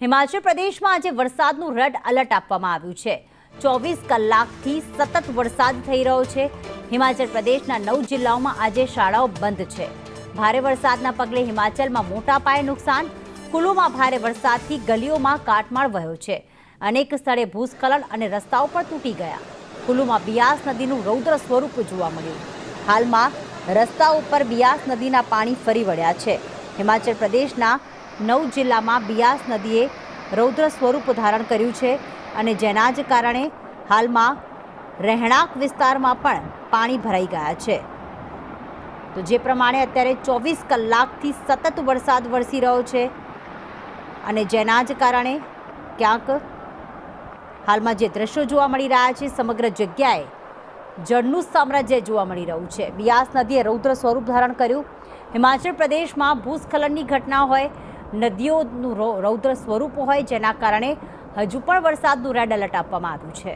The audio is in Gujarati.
હિમાચલ પ્રદેશમાં આજે વરસાદનું રેડ એલર્ટ આપવામાં આવ્યું છે। 24 કલાકથી સતત વરસાદ થઈ રહ્યો છે। હિમાચલ પ્રદેશના 9 જિલ્લાઓમાં આજે શાળાઓ બંધ છે। ભારે વરસાદના પગલે હિમાચલમાં મોટા પાયે નુકસાન। કુલુમાં ભારે વરસાદથી ગલીઓમાં કાટમાળ વહ્યો છે। અનેક સ્થળે ભૂસ્ખલન અને રસ્તાઓ પણ તૂટી ગયા। કુલુમાં બિયાસ નદીનું રૌદ્ર સ્વરૂપ જોવા મળ્યું। હાલમાં રસ્તા ઉપર બિયાસ નદીના પાણી ફરી વળ્યા છે। હિમાચલ પ્રદેશના 9 જિલ્લામાં બિયાસ નદીએ રૌદ્ર સ્વરૂપ ધારણ કર્યું છે અને જેના જ કારણે હાલમાં રહેણાંક વિસ્તારમાં પણ પાણી ભરાઈ ગયા છે। તો જે પ્રમાણે અત્યારે 24 કલાકથી સતત વરસાદ વરસી રહ્યો છે અને જેના જ કારણે ક્યાંક હાલમાં જે દ્રશ્યો જોવા મળી રહ્યા છે, સમગ્ર જગ્યાએ જળનું સામ્રાજ્ય જોવા મળી રહ્યું છે। બિયાસ નદીએ રૌદ્ર સ્વરૂપ ધારણ કર્યું। હિમાચલ પ્રદેશમાં ભૂસ્ખલનની ઘટના હોય, નદીઓનું રૌદ્ર સ્વરૂપ હોય, જેના કારણે હજુ પણ વરસાદનું રેડ એલર્ટ આપવામાં આવ્યું છે।